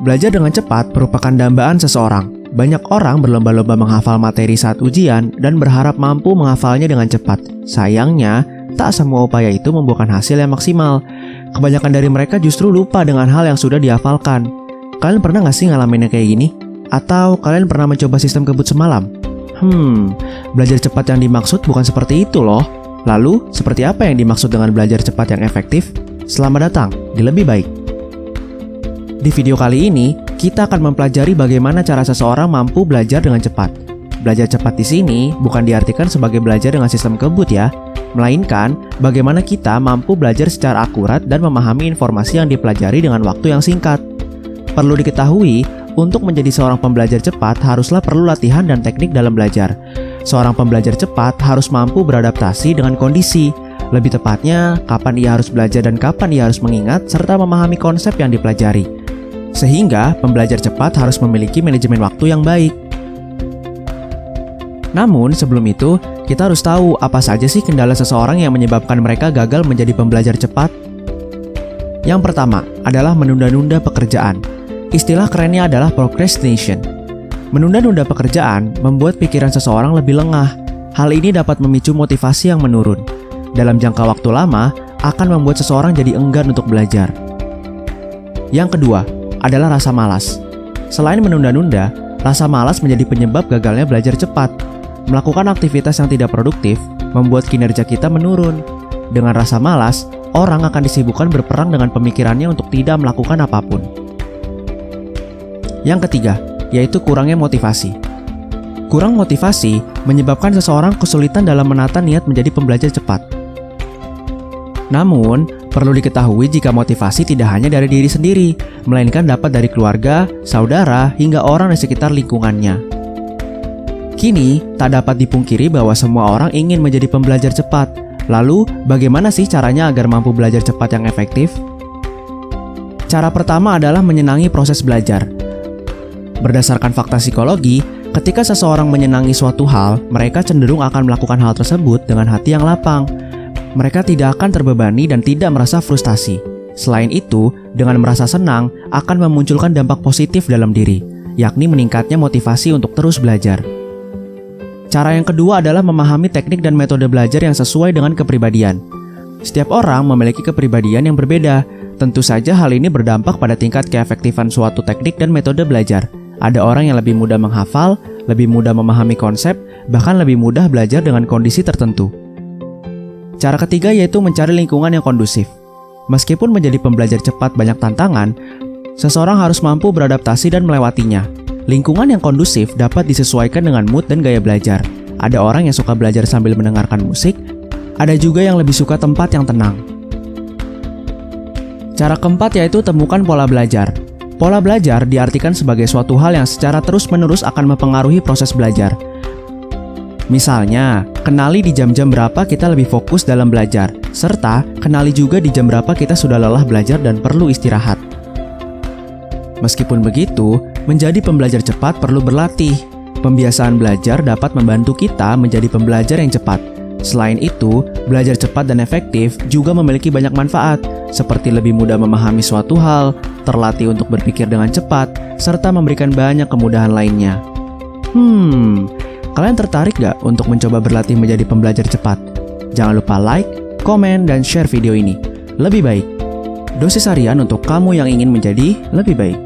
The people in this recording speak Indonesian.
Belajar dengan cepat merupakan dambaan seseorang. Banyak orang berlomba-lomba menghafal materi saat ujian dan berharap mampu menghafalnya dengan cepat. Sayangnya, tak semua upaya itu membuahkan hasil yang maksimal. Kebanyakan dari mereka justru lupa dengan hal yang sudah dihafalkan. Kalian pernah nggak sih ngalaminnya kayak gini? Atau kalian pernah mencoba sistem kebut semalam? Belajar cepat yang dimaksud bukan seperti itu loh. Lalu, seperti apa yang dimaksud dengan belajar cepat yang efektif? Selamat datang di Lebih Baik. Di video kali ini, kita akan mempelajari bagaimana cara seseorang mampu belajar dengan cepat. Belajar cepat di sini bukan diartikan sebagai belajar dengan sistem kebut ya, melainkan bagaimana kita mampu belajar secara akurat dan memahami informasi yang dipelajari dengan waktu yang singkat. Perlu diketahui, untuk menjadi seorang pembelajar cepat haruslah perlu latihan dan teknik dalam belajar. Seorang pembelajar cepat harus mampu beradaptasi dengan kondisi. Lebih tepatnya, kapan ia harus belajar dan kapan ia harus mengingat serta memahami konsep yang dipelajari. Sehingga, pembelajar cepat harus memiliki manajemen waktu yang baik. Namun, sebelum itu, kita harus tahu apa saja sih kendala seseorang yang menyebabkan mereka gagal menjadi pembelajar cepat. Yang pertama adalah menunda-nunda pekerjaan. Istilah kerennya adalah procrastination. Menunda-nunda pekerjaan membuat pikiran seseorang lebih lengah. Hal ini dapat memicu motivasi yang menurun. Dalam jangka waktu lama, akan membuat seseorang jadi enggan untuk belajar. Yang kedua adalah rasa malas. Selain menunda-nunda, rasa malas menjadi penyebab gagalnya belajar cepat. Melakukan aktivitas yang tidak produktif membuat kinerja kita menurun. Dengan rasa malas, orang akan disibukkan berperang dengan pemikirannya untuk tidak melakukan apapun. Yang ketiga, yaitu kurangnya motivasi. Kurang motivasi menyebabkan seseorang kesulitan dalam menata niat menjadi pembelajar cepat. Namun, perlu diketahui jika motivasi tidak hanya dari diri sendiri, melainkan dapat dari keluarga, saudara, hingga orang di sekitar lingkungannya. Kini, tak dapat dipungkiri bahwa semua orang ingin menjadi pembelajar cepat. Lalu, bagaimana sih caranya agar mampu belajar cepat yang efektif? Cara pertama adalah menyenangi proses belajar. Berdasarkan fakta psikologi, ketika seseorang menyenangi suatu hal, mereka cenderung akan melakukan hal tersebut dengan hati yang lapang. Mereka tidak akan terbebani dan tidak merasa frustasi. Selain itu, dengan merasa senang akan memunculkan dampak positif dalam diri, yakni meningkatnya motivasi untuk terus belajar. Cara yang kedua adalah memahami teknik dan metode belajar yang sesuai dengan kepribadian. Setiap orang memiliki kepribadian yang berbeda. Tentu saja hal ini berdampak pada tingkat keefektifan suatu teknik dan metode belajar. Ada orang yang lebih mudah menghafal, lebih mudah memahami konsep, bahkan lebih mudah belajar dengan kondisi tertentu. Cara ketiga yaitu mencari lingkungan yang kondusif. Meskipun menjadi pembelajar cepat banyak tantangan, seseorang harus mampu beradaptasi dan melewatinya. Lingkungan yang kondusif dapat disesuaikan dengan mood dan gaya belajar. Ada orang yang suka belajar sambil mendengarkan musik, ada juga yang lebih suka tempat yang tenang. Cara keempat yaitu temukan pola belajar. Pola belajar diartikan sebagai suatu hal yang secara terus-menerus akan mempengaruhi proses belajar. Misalnya, kenali di jam-jam berapa kita lebih fokus dalam belajar, serta kenali juga di jam berapa kita sudah lelah belajar dan perlu istirahat. Meskipun begitu, menjadi pembelajar cepat perlu berlatih. Pembiasaan belajar dapat membantu kita menjadi pembelajar yang cepat. Selain itu, belajar cepat dan efektif juga memiliki banyak manfaat, seperti lebih mudah memahami suatu hal, terlatih untuk berpikir dengan cepat, serta memberikan banyak kemudahan lainnya. Kalian tertarik gak untuk mencoba berlatih menjadi pembelajar cepat? Jangan lupa like, komen, dan share video ini. Lebih baik. Dosis harian untuk kamu yang ingin menjadi lebih baik.